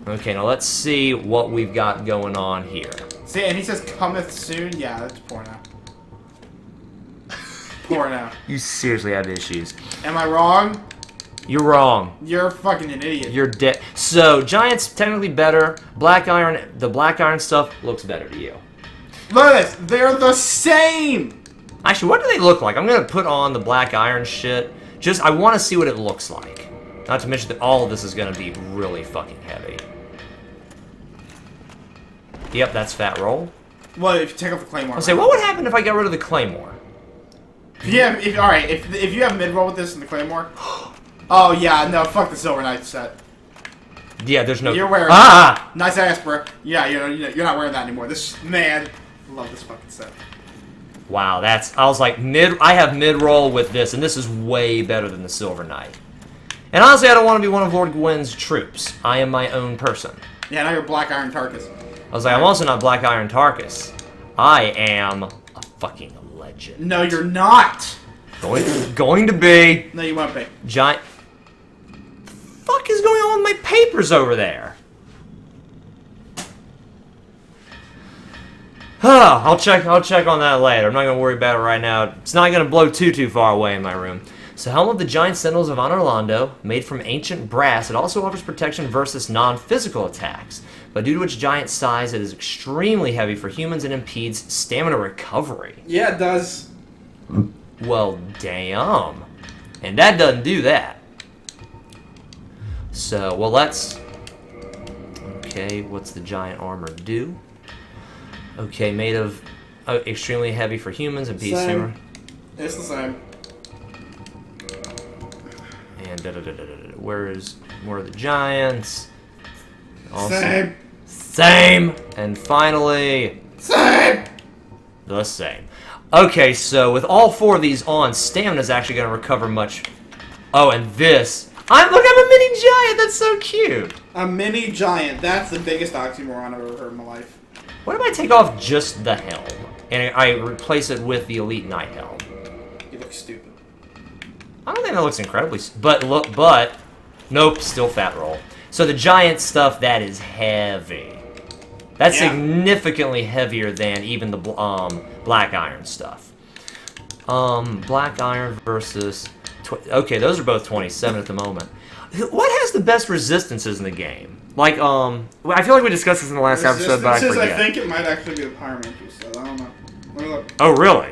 S1: Okay, now let's see what we've got going on here.
S2: See, and he says cometh soon. Yeah, that's porno. Porno.
S1: You seriously have issues.
S2: Am I wrong?
S1: You're wrong.
S2: You're fucking an idiot.
S1: You're dead. So, Giant's technically better. Black Iron, the Black Iron stuff looks better to you.
S2: Look at this. They're the same.
S1: Actually, what do they look like? I'm going to put on the Black Iron shit. I want to see what it looks like. Not to mention that all of this is going to be really fucking heavy. Yep, that's Fat Roll.
S2: Well, if you take off the Claymore.
S1: I'll say, what would happen if I got rid of the Claymore?
S2: Alright, if you have mid-roll with this and the Claymore. Oh, yeah, no, fuck the Silver Knight set.
S1: Yeah, there's no...
S2: You're wearing nice ass, bro. Yeah, you're not wearing that anymore. Man, I love this fucking set.
S1: Wow, I was like, I have mid-roll with this, and this is way better than the Silver Knight. And honestly, I don't want to be one of Lord Gwyn's troops. I am my own person.
S2: Yeah, now you're Black Iron Tarkus.
S1: I was like, I'm also not Black Iron Tarkus. I am a fucking legend.
S2: No, you're not.
S1: Going to be.
S2: No, you won't be.
S1: Giant. The fuck is going on with my papers over there? I'll check on that later. I'm not gonna worry about it right now. It's not gonna blow too far away in my room. So, Helm of the Giant Sentinels of Honor Orlando, made from ancient brass, it also offers protection versus non-physical attacks. But due to its giant size, it is extremely heavy for humans and impedes stamina recovery.
S2: Yeah, it does.
S1: Well, damn. And that doesn't do that. So, well, let's... Okay, what's the giant armor do? Okay, made of extremely heavy for humans and impedes stamina.
S2: It's the same.
S1: And where are the giants? Also, same. And finally, the same. Okay, so with all four of these on, stamina is actually going to recover much. Oh, and this. Look, I'm a mini giant. That's so cute.
S2: A mini giant. That's the biggest oxymoron I've ever heard in my life.
S1: What if I take off just the helm and I replace it with the Elite Knight helm?
S2: You look stupid.
S1: I don't think that looks incredibly... But nope, still Fat Roll. So the giant stuff, that is heavy. That's significantly heavier than even the Black Iron stuff. Black Iron versus... Okay, those are both 27 at the moment. What has the best resistances in the game? Like, I feel like we discussed this in the last episode, but I forget.
S2: I think it might actually be the Pyromancer, so I don't know. Let me look.
S1: Oh, really?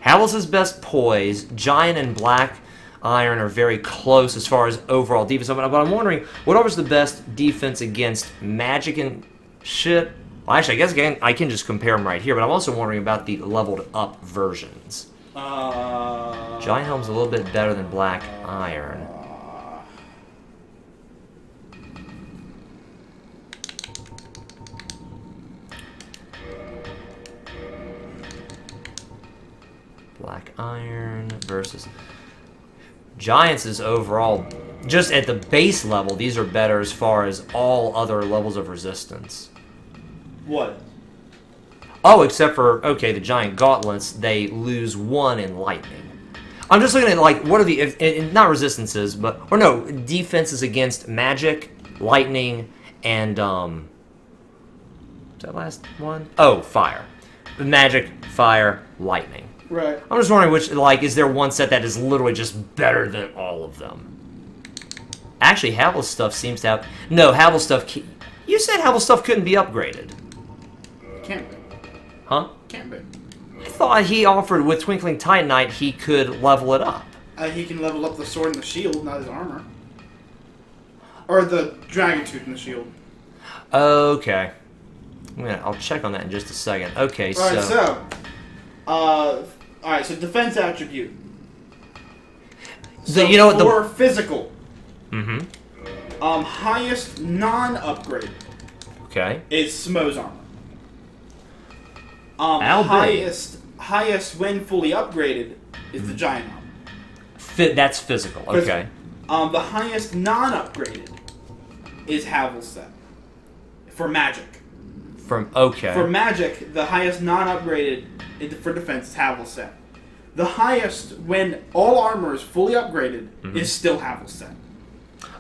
S1: Havel's best poise. Giant and Black Iron are very close as far as overall defense. But I'm wondering, what offers the best defense against magic and shit? Well, actually, I guess again, I can just compare them right here, but I'm also wondering about the leveled up versions. Giant Helm's a little bit better than Black Iron. Black Iron versus... Giants is overall, just at the base level, these are better as far as all other levels of resistance.
S2: What?
S1: Oh, except for, okay, the Giant Gauntlets, they lose 1 in lightning. I'm just looking at, like, what are the, not resistances, but, or no, defenses against magic, lightning, and, is that last one? Oh, fire. Magic, fire, lightning.
S2: Right.
S1: I'm just wondering which, like, is there one set that is literally just better than all of them? Actually, Havel's stuff seems to have... No, Havel's stuff... You said Havel's stuff couldn't be upgraded.
S2: Can't be.
S1: Huh?
S2: Can't be.
S1: I thought he offered with Twinkling Titanite he could level it up.
S2: He can level up the sword and the shield, not his armor. Or the dragon tooth and the shield.
S1: Okay. I'll check on that in just a second. Okay,
S2: Alright, so defense attribute.
S1: So, you know what,
S2: for physical.
S1: Mm-hmm.
S2: Highest non-upgrade.
S1: Okay.
S2: Is Smo's armor. Highest when fully upgraded is the giant armor.
S1: That's physical. Okay.
S2: The highest non-upgraded is Havel's set. For magic. For magic, the highest non-upgraded for defense is Havel's set. The highest when all armor is fully upgraded is still Havel's set.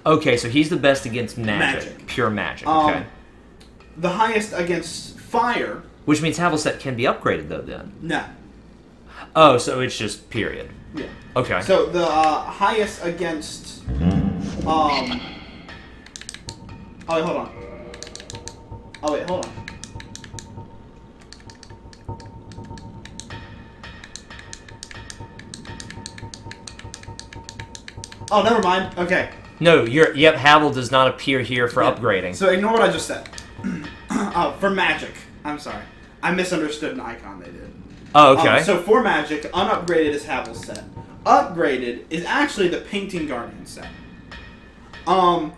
S1: Okay, so he's the best against magic.
S2: Magic.
S1: Pure magic, okay.
S2: The highest against fire.
S1: Which means Havelset can be upgraded, though, then.
S2: No.
S1: Oh, so it's just period.
S2: Yeah.
S1: Okay.
S2: So the highest against. Oh wait, hold on. Oh wait, hold on. Oh, never mind. Okay.
S1: No, yep, Havel does not appear here for upgrading.
S2: So ignore what I just said. For magic. I'm sorry. I misunderstood an icon they did.
S1: Oh, okay.
S2: So for magic, unupgraded is Havel's set. Upgraded is actually the Painting Guardian set. The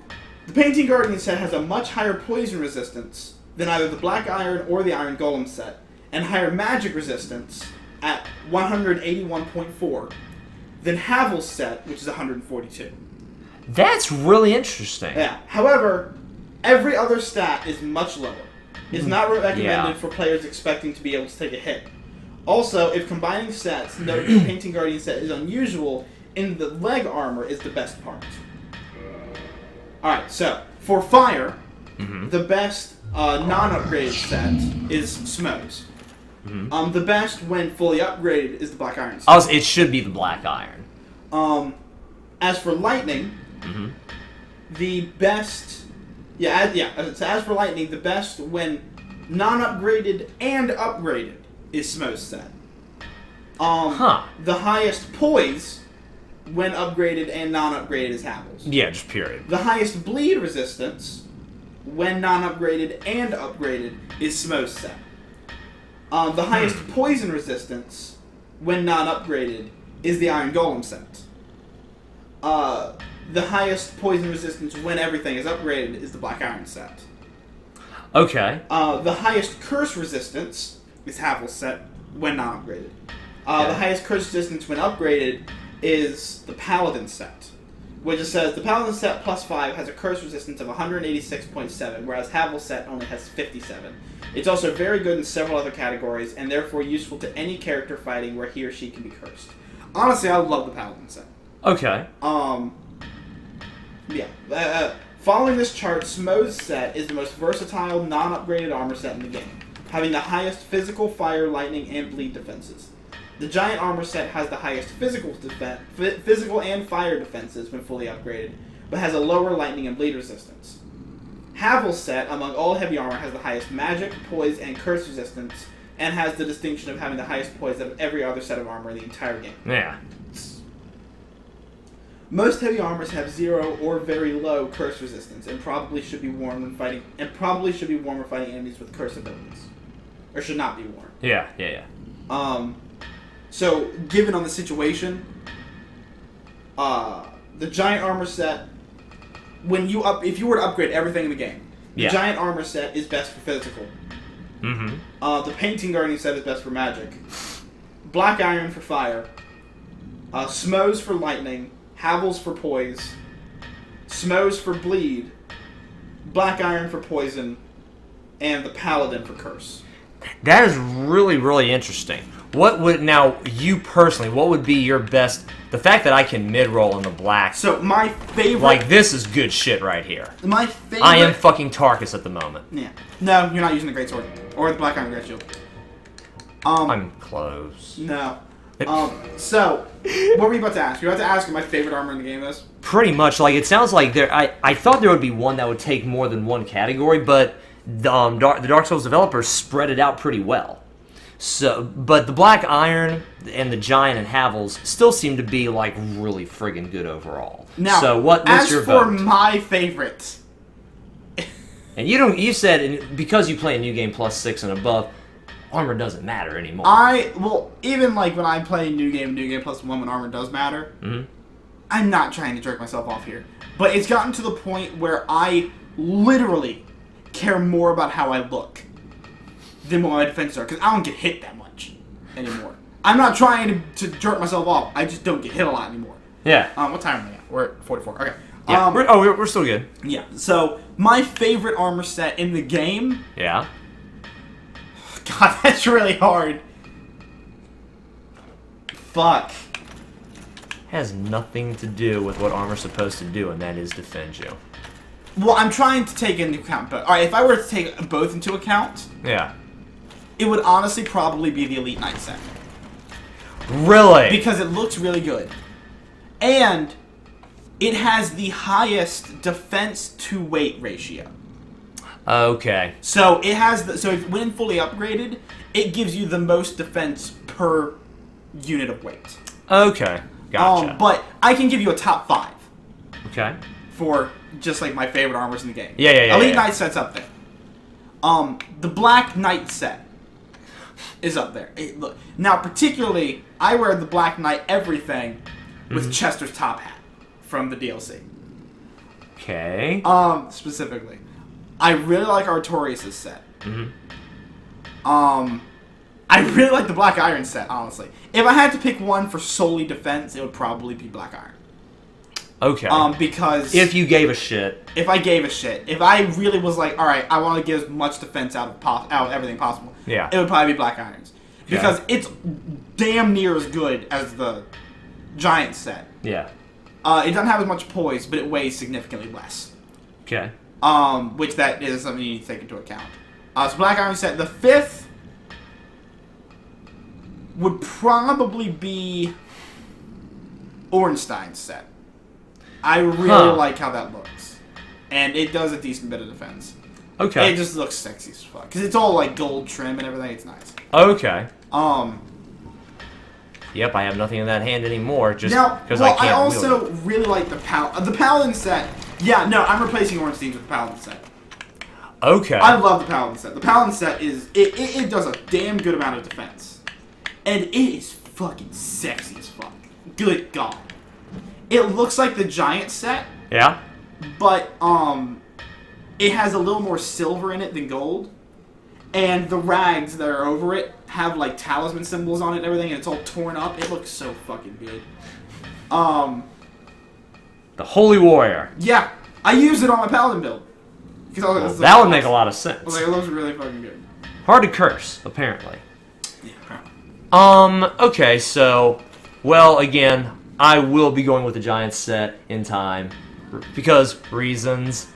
S2: Painting Guardian set has a much higher poison resistance than either the Black Iron or the Iron Golem set, and higher magic resistance at 181.4 than Havel's set, which is 142.
S1: That's really interesting.
S2: Yeah. However, every other stat is much lower. It's not recommended for players expecting to be able to take a hit. Also, if combining sets, note the Painting Guardian set is unusual, and the leg armor is the best part. Alright, so, for fire, the best non-upgraded set is Smo's. The best when fully upgraded is the Black Iron set.
S1: Also, it should be the Black Iron.
S2: As for lightning, the best... So as for lightning, the best when non-upgraded and upgraded is Smo's set. The highest poise when upgraded and non-upgraded is Havel's.
S1: Yeah, just period.
S2: The highest bleed resistance when non-upgraded and upgraded is Smo's set. The highest poison resistance when non-upgraded is the Iron Golem set. The highest poison resistance when everything is upgraded is the Black Iron set.
S1: Okay.
S2: The highest curse resistance is Havel's set when not upgraded. The highest curse resistance when upgraded is the Paladin set, which it says the Paladin set plus 5 has a curse resistance of 186.7, whereas Havel's set only has 57. It's also very good in several other categories, and therefore useful to any character fighting where he or she can be cursed. Honestly, I love the Paladin set.
S1: Okay.
S2: Following this chart, Smo's set is the most versatile, non-upgraded armor set in the game, having the highest physical, fire, lightning, and bleed defenses. The Giant armor set has the highest physical and fire defenses when fully upgraded, but has a lower lightning and bleed resistance. Havel's set, among all heavy armor, has the highest magic, poise, and curse resistance, and has the distinction of having the highest poise of every other set of armor in the entire game.
S1: Yeah.
S2: Most heavy armors have 0 or very low curse resistance, and probably should be worn when fighting. When fighting enemies with curse abilities, or should not be worn.
S1: Yeah.
S2: So given on the situation, the Giant armor set, if you were to upgrade everything in the game, the Giant armor set is best for physical. The Painting Guardian set is best for magic. Black Iron for fire. Smo's for lightning. Havel's for poise, Smo's for bleed, Black Iron for poison, and the Paladin for curse.
S1: That is really, really interesting. What would be your best... The fact that I can mid-roll in the black...
S2: So, my favorite...
S1: Like, this is good shit right here.
S2: My favorite...
S1: I am fucking Tarkus at the moment.
S2: Yeah. No, you're not using the Greatsword. Or the Black Iron Great Shield.
S1: I'm close.
S2: No. So, what were you about to ask? You were about to ask what my favorite armor in the game is?
S1: Pretty much. Like, it sounds like I thought there would be one that would take more than one category, but the Dark Souls developers spread it out pretty well. So, but the Black Iron and the Giant and Havel's still seem to be, like, really friggin' good overall.
S2: Now,
S1: so what's your vote?
S2: As for my favorite...
S1: And you said, because you play a New Game Plus 6 and above, armor doesn't matter anymore.
S2: Even like when I play New Game Plus 1 when armor does matter, I'm not trying to jerk myself off here. But it's gotten to the point where I literally care more about how I look than what my defenses are, because I don't get hit that much anymore. I'm not trying to jerk myself off, I just don't get hit a lot anymore.
S1: Yeah.
S2: What time are we at? We're at 44. Okay.
S1: Yeah. We're still good.
S2: Yeah. So, my favorite armor set in the game...
S1: Yeah.
S2: God, that's really hard. Fuck.
S1: has nothing to do with what armor's supposed to do, and that is defend you.
S2: Well, I'm trying to take into account both. Alright, if I were to take both into account,
S1: Yeah.
S2: it would honestly probably be the Elite Knight set.
S1: Really?
S2: Because it looks really good. And it has the highest defense to weight ratio.
S1: Okay.
S2: So it has when fully upgraded, it gives you the most defense per unit of weight.
S1: Okay. Gotcha.
S2: But I can give you a top 5
S1: Okay.
S2: for just like my favorite armors in the game.
S1: Yeah.
S2: Elite Knight set's up there. The Black Knight set is up there. Look, now particularly, I wear the Black Knight everything with Chester's top hat from the DLC.
S1: Okay.
S2: Specifically, I really like Artorias' set. I really like the Black Iron set, honestly. If I had to pick one for solely defense, it would probably be Black Iron.
S1: Okay.
S2: Because
S1: if you gave a shit.
S2: If I gave a shit. If I really was like, alright, I want to get as much defense out of everything possible.
S1: Yeah.
S2: It would probably be Black Irons. Because it's damn near as good as the Giant set.
S1: Yeah.
S2: It doesn't have as much poise, but it weighs significantly less.
S1: Okay.
S2: Which that is something you need to take into account. So Black Iron set. The 5th would probably be Ornstein's set. I really like how that looks. And it does a decent bit of defense.
S1: Okay.
S2: It just looks sexy as fuck. Because it's all like gold trim and everything. It's nice.
S1: Okay.
S2: Yep,
S1: I have nothing in that hand anymore, just
S2: now,
S1: because I can't
S2: I
S1: wield
S2: also
S1: it.
S2: really like the Paladin set. Yeah, no, I'm replacing Ornstein's with the Paladin set.
S1: Okay.
S2: I love the Paladin set. The Paladin set is... It does a damn good amount of defense. And it is fucking sexy as fuck. Good God. It looks like the Giant set,
S1: Yeah?
S2: but it has a little more silver in it than gold. And the rags that are over it have like talisman symbols on it and everything, and it's all torn up. It looks so fucking good.
S1: The Holy Warrior.
S2: Yeah, I use it on my Paladin build.
S1: Well, that would make a lot of
S2: I
S1: sense.
S2: was like, it looks really fucking good.
S1: Hard to curse, apparently.
S2: Yeah, apparently.
S1: Okay, so, well, again, I will be going with the Giant set in time. Because reasons,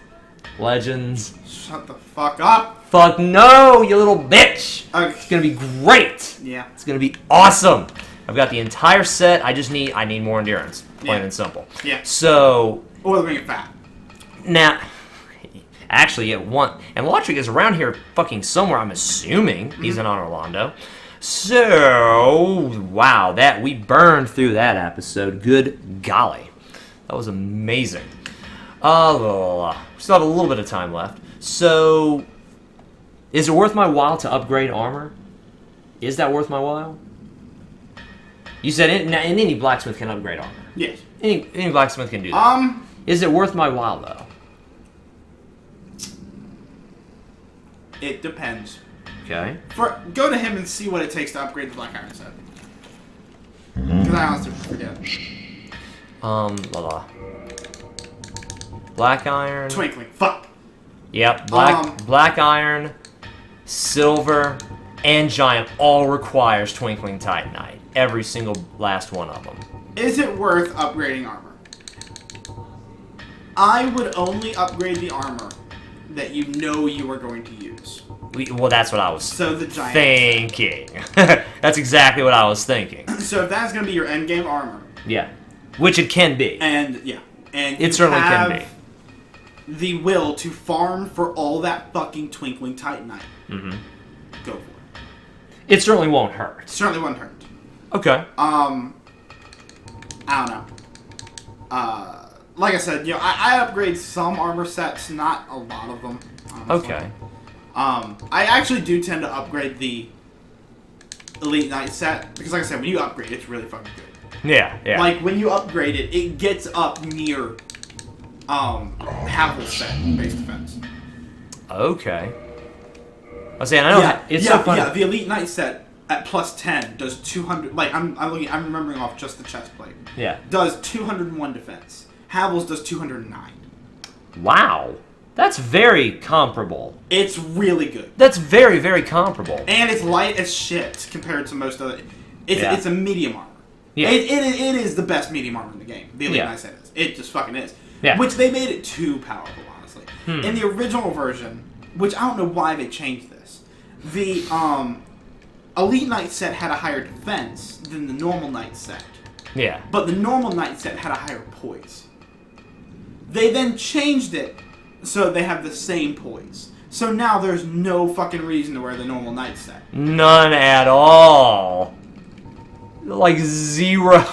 S1: legends.
S2: Shut the fuck up.
S1: Fuck no, you little bitch!
S2: Okay.
S1: It's gonna be great!
S2: Yeah.
S1: It's gonna be awesome! I've got the entire set, I need more endurance. Plain and simple.
S2: Yeah.
S1: So,
S2: Or the Ring of Fat.
S1: now, actually, and Lotric is around here fucking somewhere, I'm assuming. He's in Orlando. So, wow, we burned through that episode. Good golly. That was amazing. We still have a little bit of time left. So, is it worth my while to upgrade armor? Is that worth my while? You said any blacksmith can upgrade armor.
S2: Yes.
S1: Any blacksmith can do that. Is it worth my while, though?
S2: It depends.
S1: Okay.
S2: Go to him and see what it takes to upgrade the Black Iron set. Because I honestly forget.
S1: Black iron.
S2: Twinkling. Fuck.
S1: Yep. Black iron, silver, and giant all requires Twinkling Titanite. Every single last one of them.
S2: Is it worth upgrading armor? I would only upgrade the armor that you know you are going to use.
S1: Well, that's what I was
S2: So the giant.
S1: thinking. That's exactly what I was thinking.
S2: So if that's going to be your endgame armor,
S1: Yeah. Which it can be.
S2: and
S1: It
S2: you
S1: certainly
S2: have
S1: can be.
S2: the will to farm for all that fucking Twinkling Titanite, go for it.
S1: It certainly won't hurt.
S2: Certainly wouldn't hurt.
S1: Okay.
S2: I don't know. Like I said, I upgrade some armor sets, not a lot of them. Honestly.
S1: Okay.
S2: I actually do tend to upgrade the Elite Knight set because, like I said, when you upgrade, it's really fucking good.
S1: Yeah.
S2: Like when you upgrade it, it gets up near Havel's set base defense.
S1: Okay. I was saying, I know it's so funny.
S2: Yeah, the Elite Knight set at plus 10 does 200. Like I'm remembering off just the chest plate.
S1: Yeah.
S2: Does 201 defense. Havel's does 209.
S1: Wow. That's very comparable.
S2: It's really good.
S1: That's very, very comparable.
S2: And it's light as shit compared to most other. It's a medium armor.
S1: Yeah.
S2: It is the best medium armor in the game. The Elite Knight set is. It just fucking is.
S1: Yeah.
S2: Which they made it too powerful, honestly. In the original version, which I don't know why they changed this, the Elite Knight set had a higher defense than the normal Knight set.
S1: Yeah.
S2: But the normal Knight set had a higher poise. They then changed it so they have the same poise. So now there's no fucking reason to wear the normal Knight set.
S1: None at all. Like 0.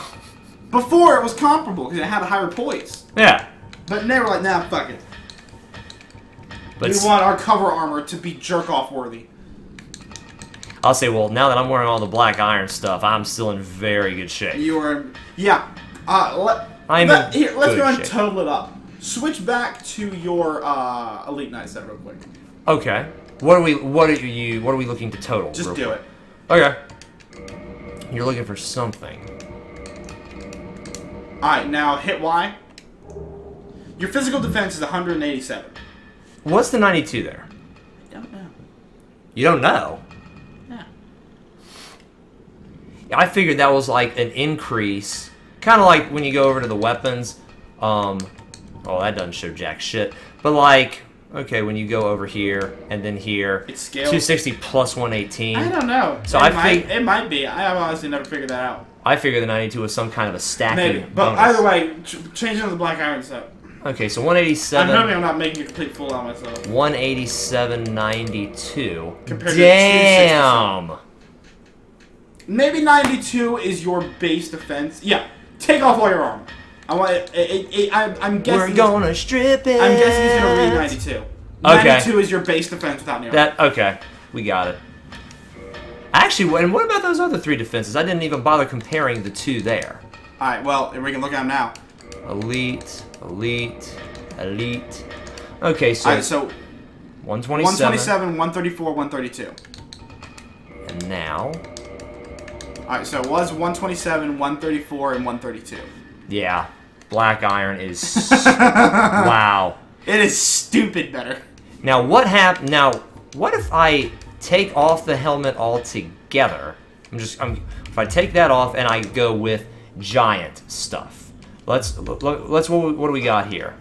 S2: Before it was comparable because it had a higher poise.
S1: Yeah.
S2: But they were like, nah, fuck it.
S1: But
S2: We want our cover armor to be jerk-off worthy.
S1: I'll say, well, now that I'm wearing all the black iron stuff, I'm still in very good shape.
S2: You are... Yeah. Here, let's go and total it up. Switch back to your Elite Knight set real quick.
S1: Okay. What are we looking to total?
S2: Just do it.
S1: Okay. You're looking for something.
S2: Alright, now hit Y. Your physical defense is 187.
S1: What's the 92 there?
S2: I don't know.
S1: You don't know?
S2: Yeah.
S1: I figured that was like an increase. Kind of like when you go over to the weapons. Oh, that doesn't show jack shit. But like, okay, when you go over here and then here.
S2: It's scaled.
S1: 260 plus 118.
S2: I don't know.
S1: So
S2: it might be. I honestly never figured that out.
S1: I figured the 92 was some kind of a stacking
S2: Maybe. But
S1: bonus.
S2: either way, change it to the black iron set.
S1: Okay, so 187.
S2: I'm hoping I'm not making a complete fool out of myself.
S1: 187.92.
S2: Compared to
S1: Damn!
S2: Maybe 92 is your base defense. Yeah, take off all your armor. I'm guessing.
S1: We're gonna strip it.
S2: I'm guessing he's gonna read 92.
S1: Okay.
S2: 92 is your base defense without any armor.
S1: Okay, we got it. Actually, and what about those other 3 defenses? I didn't even bother comparing the 2 there.
S2: Alright, well, we can look at them now.
S1: Elite, elite, elite. Okay, so,
S2: Alright, so
S1: 127.
S2: 127, 134, 132.
S1: And now,
S2: Alright, so it was 127, 134, and 132.
S1: yeah, black iron is wow.
S2: It is stupid better.
S1: Now what if I take off the helmet altogether? If I take that off and I go with giant stuff. What do we got here?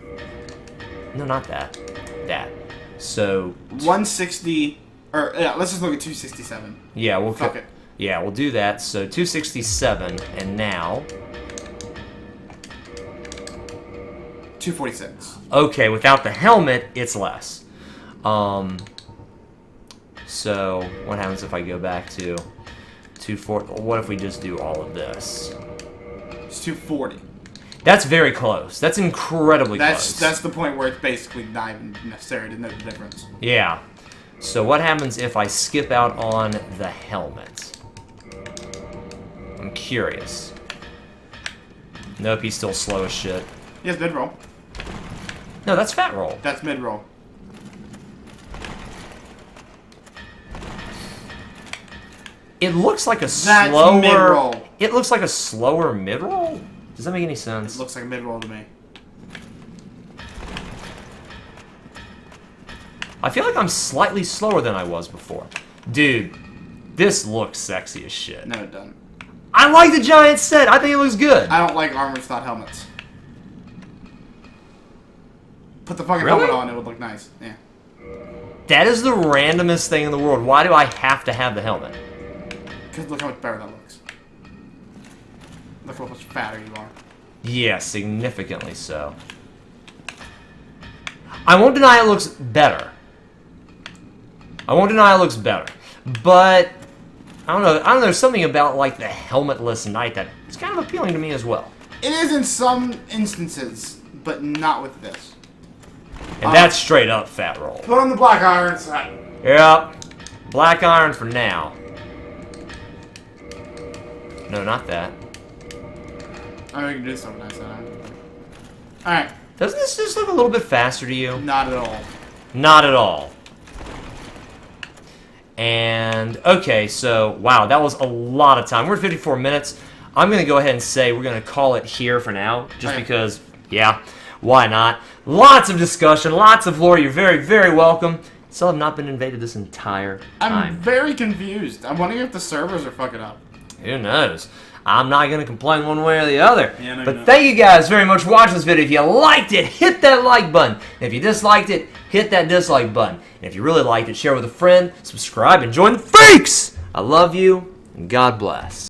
S1: No, not that. That. So
S2: 160 or yeah, let's just look at 267.
S1: yeah,
S2: Fuck it.
S1: Yeah, we'll do that. So 267 and now
S2: 246.
S1: okay, without the helmet, it's less. So what happens if I go back to 240? What if we just do all of this?
S2: It's 240.
S1: That's very close. That's incredibly close.
S2: That's the point where it's basically not even necessary to know the difference.
S1: Yeah. So what happens if I skip out on the helmet? I'm curious. Nope, he's still slow as shit.
S2: Yes, mid roll.
S1: No, that's fat roll.
S2: That's mid roll.
S1: It looks like a
S2: That's
S1: slower
S2: mid-roll.
S1: It looks like a slower mid-roll? Does that make any sense?
S2: It looks like a mid roll to me.
S1: I feel like I'm slightly slower than I was before. Dude, this looks sexy as shit.
S2: No, it doesn't.
S1: I like the giant set. I think it looks good.
S2: I don't like armor without helmets. Put the fucking
S1: Really?
S2: helmet on, it would look nice. Yeah.
S1: That is the randomest thing in the world. Why do I have to have the helmet?
S2: Because look how much better that looks. Look how much fatter you are.
S1: Yeah, significantly so. I won't deny it looks better. But I don't know. There's something about like the helmetless knight that is kind of appealing to me as well.
S2: It is in some instances, but not with this.
S1: And that's straight up fat roll.
S2: Put on the black iron side.
S1: Yep. Black iron for now. No, not that.
S2: I mean, we can do something nice now. Alright.
S1: Doesn't this just look a little bit faster to you?
S2: Not at all.
S1: Not at all. And, okay, so, wow, that was a lot of time. We're at 54 minutes. I'm going to go ahead and say we're going to call it here for now, just
S2: Okay.
S1: because, yeah, why not? Lots of discussion, lots of lore. You're very, very welcome. Still have not been invaded this entire
S2: I'm
S1: time.
S2: very confused. I'm wondering if the servers are fucking up.
S1: Who knows? I'm not going to complain one way or the other.
S2: Yeah, no,
S1: but thank you guys very much for watching this video. If you liked it, hit that like button. If you disliked it, hit that dislike button. And if you really liked it, share with a friend, subscribe, and join the freaks! I love you, and God bless.